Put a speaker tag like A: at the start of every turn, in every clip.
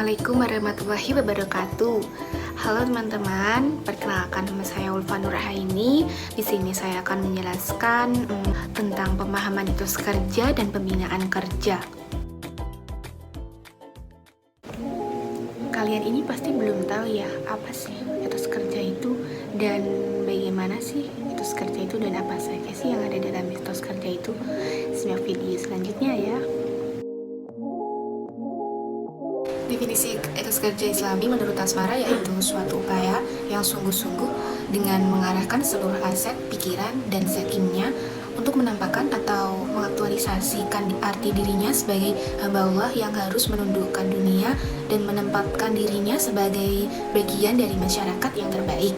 A: Assalamualaikum warahmatullahi wabarakatuh. Halo teman-teman, perkenalkan nama saya Ulfa Nurhaini. Di sini saya akan menjelaskan tentang pemahaman etos kerja dan pembinaan kerja. Kalian ini pasti belum tahu ya, apa sih etos kerja itu dan bagaimana sih etos kerja itu dan apa saja sih yang ada dalam etos kerja itu. Simak video selanjutnya ya. Definisi etos kerja Islami menurut Asmara yaitu suatu upaya yang sungguh-sungguh dengan mengarahkan seluruh aset, pikiran, dan zakimnya untuk menampakkan atau mengaktualisasikan arti dirinya sebagai hamba Allah yang harus menundukkan dunia dan menempatkan dirinya sebagai bagian dari masyarakat yang terbaik.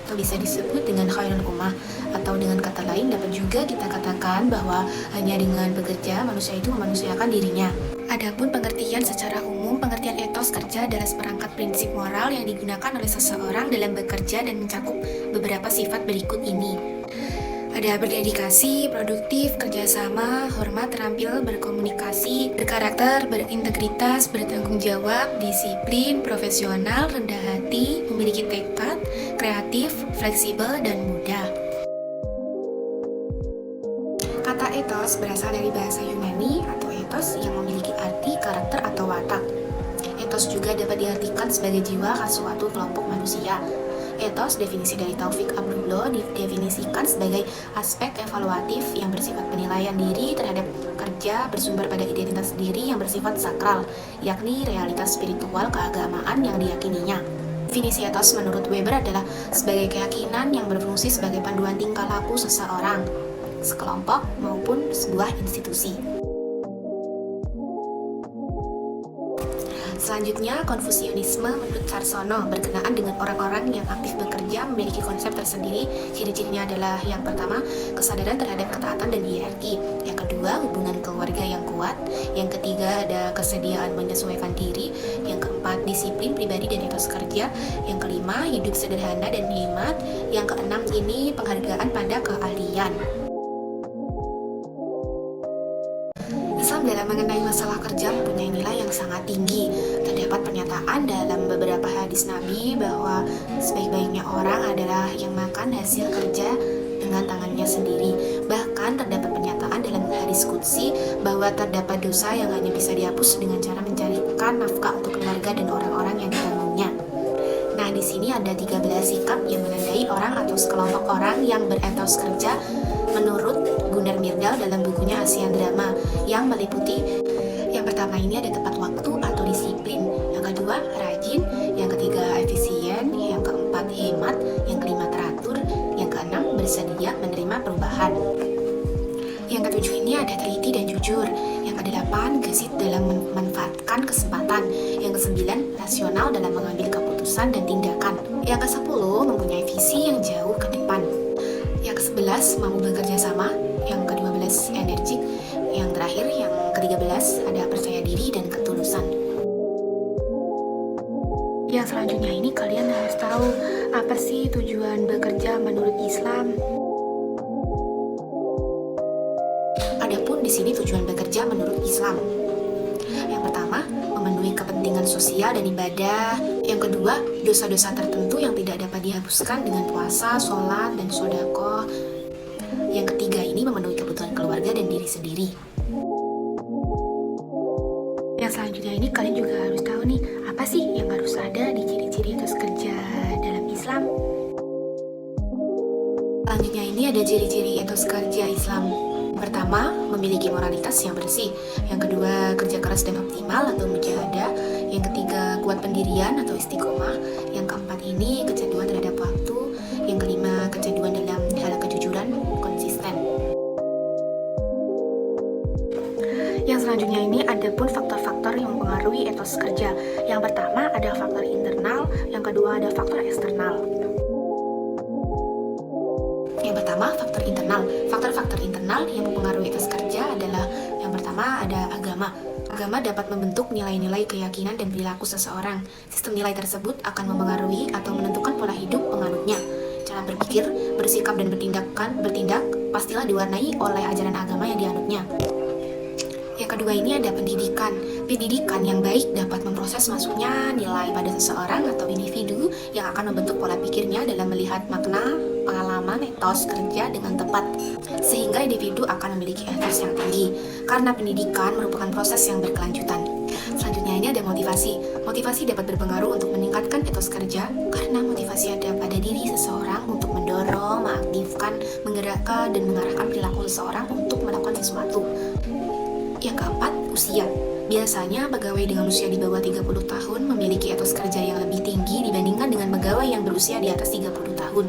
A: Atau bisa disebut dengan khairul ummah, atau dengan kata lain dapat juga kita katakan bahwa hanya dengan bekerja manusia itu memanusiakan dirinya. Adapun pengertian secara umum, pengertian etos kerja adalah seperangkat prinsip moral yang digunakan oleh seseorang dalam bekerja dan mencakup beberapa sifat berikut ini. Ada berdedikasi, produktif, kerjasama, hormat, terampil, berkomunikasi, berkarakter, berintegritas, bertanggung jawab, disiplin, profesional, rendah hati, memiliki tekad, kreatif, fleksibel, dan mudah. Kata etos berasal dari bahasa Yunani atau etos yang memiliki arti karakter atau watak. Etos juga dapat diartikan sebagai jiwa khas suatu kelompok manusia. Etos, definisi dari Taufik Abdullah, didefinisikan sebagai aspek evaluatif yang bersifat penilaian diri terhadap kerja bersumber pada identitas diri yang bersifat sakral, yakni realitas spiritual keagamaan yang diyakininya. Definisi etos menurut Weber adalah sebagai keyakinan yang berfungsi sebagai panduan tingkah laku seseorang, sekelompok, maupun sebuah institusi. Selanjutnya, Konfusianisme menurut Carsono berkenaan dengan orang-orang yang aktif bekerja memiliki konsep tersendiri. Ciri-cirinya adalah yang pertama, kesadaran terhadap ketaatan dan hierarki. Yang kedua, hubungan keluarga yang kuat. Yang ketiga, ada kesediaan menyesuaikan diri. Yang keempat, disiplin pribadi dan etos kerja. Yang kelima, hidup sederhana dan hemat. Yang keenam ini penghargaan pada keahlian. Islam dalam mengenai masalah kerja mempunyai nilai yang sangat tinggi. Terdapat pernyataan dalam beberapa hadis Nabi bahwa sebaik-baiknya orang adalah yang makan hasil kerja dengan tangannya sendiri. Bahkan terdapat pernyataan dalam hadis qudsi bahwa terdapat dosa yang hanya bisa dihapus dengan cara mencarikan nafkah untuk keluarga dan orang-orang yang ditanggunginya. Nah, di sini ada 13 sikap yang menandai orang atau sekelompok orang yang beretos kerja menurut Gunnar Myrdal dalam bukunya Asian Drama, yang meliputi yang pertama ini ada tepat waktu atau disiplin, yang kedua rajin, yang ketiga efisien, yang keempat hemat, yang kelima teratur, yang keenam bersedia menerima perubahan. Yang ketujuh ini ada teliti dan jujur, yang kedelapan gesit dalam memanfaatkan kesempatan, yang kesembilan rasional dalam mengambil keputusan dan tindakan, yang kesepuluh mempunyai visi yang jauh ke depan, yang ke-11 mampu bekerja sama, yang ke-12 energik, yang terakhir yang ke-13 ada percaya diri dan ketulusan. Yang selanjutnya ini kalian harus tahu apa sih tujuan bekerja menurut Islam. Adapun di sini tujuan bekerja menurut Islam. Yang pertama, memenuhi kepentingan sosial dan ibadah. Yang kedua, dosa-dosa tertentu yang tidak dapat dihapuskan dengan puasa, sholat, dan sedekah. Yang ketiga ini memenuhi kebutuhan keluarga dan diri sendiri. Yang selanjutnya ini kalian juga harus tahu nih, apa sih yang harus ada di ciri-ciri etos kerja dalam Islam. Selanjutnya ini ada ciri-ciri etos kerja Islam. Pertama, memiliki moralitas yang bersih. Yang kedua, kerja keras dan optimal atau mujahadah. Yang ketiga, kuat pendirian atau istiqomah. Yang keempat ini kecanduan terhadap waktu. Yang kelima, kecanduan dalam hal kejujuran, konsisten. Yang selanjutnya ini ada pun faktor-faktor yang mempengaruhi etos kerja. Yang pertama ada faktor internal, yang kedua ada faktor eksternal. Yang pertama, faktor internal. Faktor-faktor internal yang mempengaruhi etos kerja adalah yang pertama ada agama. Agama dapat membentuk nilai-nilai keyakinan dan perilaku seseorang. Sistem nilai tersebut akan mempengaruhi atau menentukan pola hidup penganutnya. Cara berpikir, bersikap, dan bertindak pastilah diwarnai oleh ajaran agama yang dianutnya. Yang Yang kedua ini ada pendidikan. Pendidikan yang baik dapat memproses masuknya nilai pada seseorang atau individu yang akan membentuk pola pikirnya dalam melihat makna, pengalaman, etos kerja dengan tepat. Sehingga individu akan memiliki etos yang tinggi. Karena pendidikan merupakan proses yang berkelanjutan. Selanjutnya ini ada motivasi. Motivasi dapat berpengaruh untuk meningkatkan etos kerja karena motivasi ada pada diri seseorang untuk mendorong, mengaktifkan, menggerakkan, dan mengarahkan perilaku seseorang untuk melakukan sesuatu. Yang keempat, usia. Biasanya pegawai dengan usia di bawah 30 tahun memiliki etos kerja yang lebih tinggi dibandingkan dengan pegawai yang berusia di atas 30 tahun.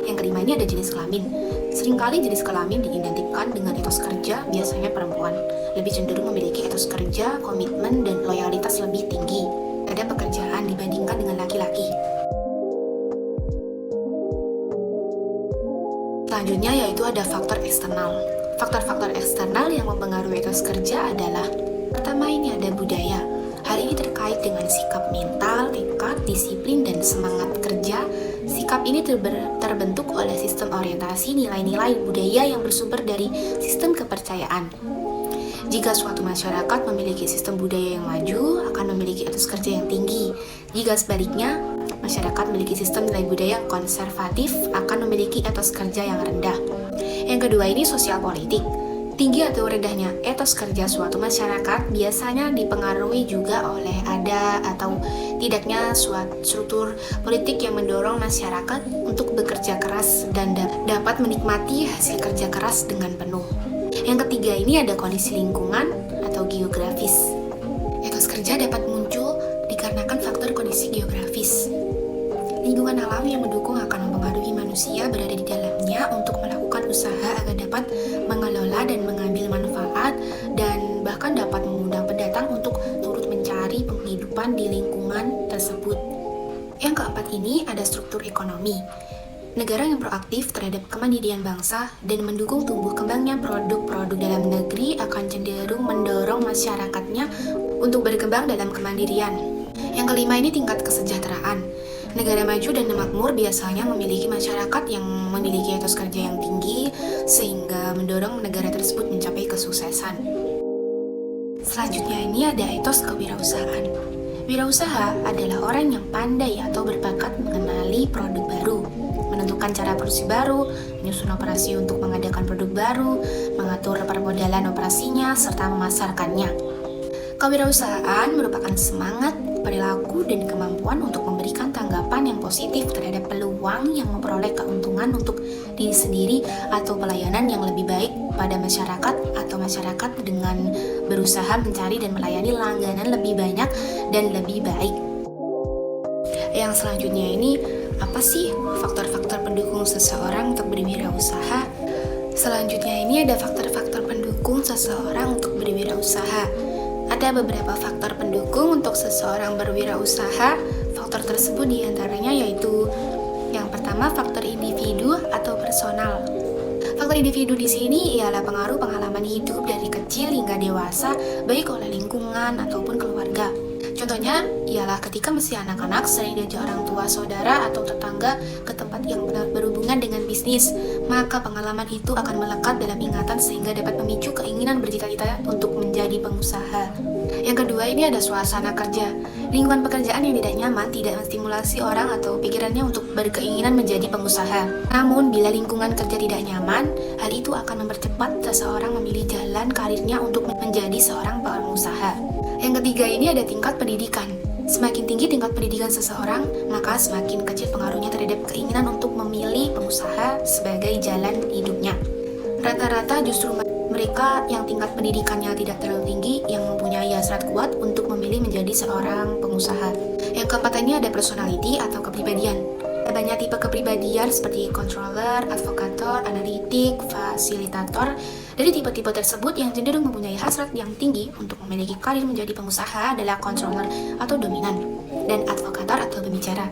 A: Yang kelima ini ada jenis kelamin. Seringkali jenis kelamin diidentikan dengan etos kerja, biasanya perempuan. Lebih cenderung memiliki etos kerja, komitmen, dan loyalitas lebih tinggi pada pekerjaan dibandingkan dengan laki-laki. Selanjutnya yaitu ada faktor eksternal. Faktor-faktor eksternal yang mempengaruhi etos kerja adalah pertama ini ada budaya. Hal ini terkait dengan sikap mental, tekad, disiplin, dan semangat kerja. Sikap ini terbentuk oleh sistem orientasi nilai-nilai budaya yang bersumber dari sistem kepercayaan. Jika suatu masyarakat memiliki sistem budaya yang maju, akan memiliki etos kerja yang tinggi. Jika sebaliknya, masyarakat memiliki sistem nilai budaya yang konservatif, akan memiliki etos kerja yang rendah. Yang kedua ini sosial politik. Tinggi atau rendahnya etos kerja suatu masyarakat biasanya dipengaruhi juga oleh ada atau tidaknya suatu struktur politik yang mendorong masyarakat untuk bekerja keras dan dapat menikmati hasil kerja keras dengan penuh. Yang ketiga ini ada kondisi lingkungan atau geografis. Etos kerja dapat muncul dikarenakan faktor kondisi geografis. Lingkungan alam yang mendukung akan mempengaruhi manusia berada di dalamnya untuk melakukan usaha agar dapat mengelola dan mengambil manfaat dan bahkan dapat mengundang pendatang untuk turut mencari penghidupan di lingkungan tersebut. Yang keempat ini ada struktur ekonomi. Negara yang proaktif terhadap kemandirian bangsa dan mendukung tumbuh kembangnya produk-produk dalam negeri akan cenderung mendorong masyarakatnya untuk berkembang dalam kemandirian. Yang kelima ini tingkat kesejahteraan. Negara maju dan makmur biasanya memiliki masyarakat yang memiliki etos kerja yang tinggi sehingga mendorong negara tersebut mencapai kesuksesan. Selanjutnya ini ada etos kewirausahaan. Wirausaha adalah orang yang pandai atau berbakat mengenali produk baru, menentukan cara produksi baru, menyusun operasi untuk mengadakan produk baru, mengatur permodalan operasinya, serta memasarkannya. Kewirausahaan merupakan semangat, perilaku, dan kemampuan untuk memberikan tanggapan yang positif terhadap peluang yang memperoleh keuntungan untuk diri sendiri atau pelayanan yang lebih baik pada masyarakat atau masyarakat dengan berusaha mencari dan melayani langganan lebih banyak dan lebih baik. Yang selanjutnya ini, apa sih faktor-faktor pendukung seseorang untuk berwirausaha? Selanjutnya ini ada faktor-faktor pendukung seseorang untuk berwirausaha. Ada beberapa faktor pendukung untuk seseorang berwirausaha. Faktor tersebut diantaranya yaitu yang pertama faktor individu atau personal. Faktor individu di sini ialah pengaruh pengalaman hidup dari kecil hingga dewasa, baik oleh lingkungan ataupun keluarga. Contohnya ialah ketika masih anak-anak sering diajak orang tua, saudara, atau tetangga ke tempat yang berhubungan dengan bisnis, maka pengalaman itu akan melekat dalam ingatan sehingga dapat memicu keinginan bercita-cita untuk menjadi pengusaha. Yang kedua ini ada suasana kerja. Lingkungan pekerjaan yang tidak nyaman tidak menstimulasi orang atau pikirannya untuk berkeinginan menjadi pengusaha. Namun bila lingkungan kerja tidak nyaman, hal itu akan mempercepat seseorang memilih jalan karirnya untuk menjadi seorang pengusaha. Yang ketiga ini ada tingkat pendidikan. Semakin tinggi tingkat pendidikan seseorang, maka semakin kecil pengaruhnya terhadap keinginan untuk memilih pengusaha sebagai jalan hidupnya. Rata-rata justru mereka yang tingkat pendidikannya tidak terlalu tinggi yang mempunyai hasrat kuat untuk memilih menjadi seorang pengusaha. Yang keempat ini ada personality atau kepribadian. Banyak tipe kepribadian seperti controller, advokator, analitik, fasilitator. Dari tipe-tipe tersebut yang cenderung mempunyai hasrat yang tinggi untuk memiliki karir menjadi pengusaha adalah controller atau dominan dan advokator atau pembicara.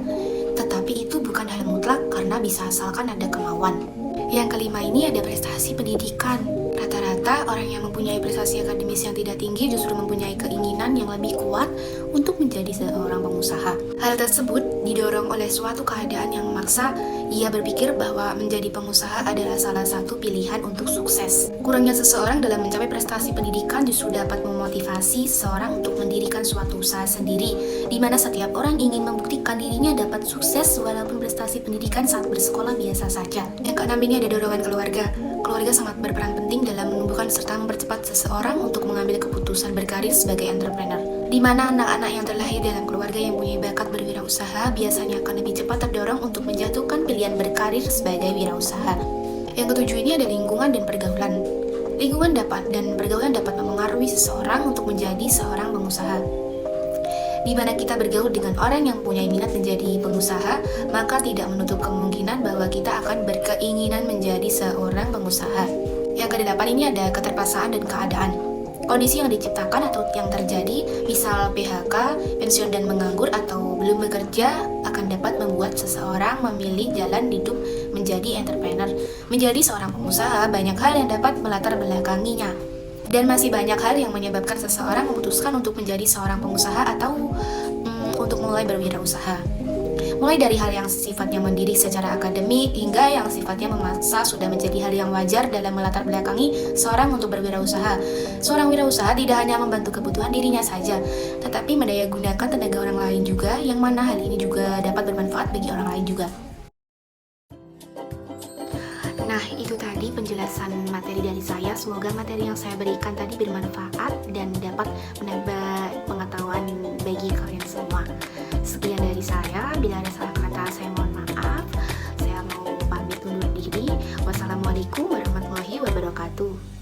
A: Tetapi itu bukan hal mutlak karena bisa asalkan ada kemauan. Yang kelima ini ada prestasi pendidikan. Rata-rata orang yang mempunyai prestasi akademis yang tidak tinggi justru mempunyai keinginan yang lebih kuat untuk menjadi seorang pengusaha. Hal tersebut didorong oleh suatu keadaan yang memaksa ia berpikir bahwa menjadi pengusaha adalah salah satu pilihan untuk sukses. Kurangnya seseorang dalam mencapai prestasi pendidikan justru dapat memotivasi seseorang untuk mendirikan suatu usaha sendiri, di mana setiap orang ingin membuktikan dirinya dapat sukses walaupun prestasi pendidikan saat bersekolah biasa saja. Yang keenam ini ada dorongan keluarga. Keluarga sangat berperan penting dalam menumbuhkan serta mempercepat seseorang untuk mengambil keputusan berkarir sebagai entrepreneur. Di mana anak-anak yang terlahir dalam keluarga yang mempunyai bakat berwirausaha biasanya akan lebih cepat terdorong untuk menjatuhkan pilihan berkarir sebagai wirausaha. Yang ketujuh ini ada lingkungan dan pergaulan. Lingkungan dan pergaulan dapat mempengaruhi seseorang untuk menjadi seorang pengusaha. Di mana kita bergaul dengan orang yang punya minat menjadi pengusaha, maka tidak menutup kemungkinan bahwa kita akan berkeinginan menjadi seorang pengusaha. Yang kedelapan ini ada keterpaksaan dan keadaan. Kondisi yang diciptakan atau yang terjadi, misal PHK, pensiun dan menganggur atau belum bekerja, akan dapat membuat seseorang memilih jalan hidup menjadi entrepreneur. Menjadi seorang pengusaha, banyak hal yang dapat melatar belakanginya. Dan masih banyak hal yang menyebabkan seseorang memutuskan untuk menjadi seorang pengusaha atau untuk mulai berwirausaha. Mulai dari hal yang sifatnya mendidik secara akademik hingga yang sifatnya memaksa sudah menjadi hal yang wajar dalam melatar belakangi seorang untuk berwirausaha. Seorang wirausaha tidak hanya membantu kebutuhan dirinya saja, tetapi mendayagunakan tenaga orang lain juga, yang mana hal ini juga dapat bermanfaat bagi orang lain juga. Nah, itu tadi penjelasan materi dari saya. Semoga materi yang saya berikan tadi bermanfaat dan dapat menambah pengetahuan bagi kalian semua. Sekian dari saya. Bila ada salah kata, saya mohon maaf. Saya mau pamit undur diri. Wassalamualaikum warahmatullahi wabarakatuh.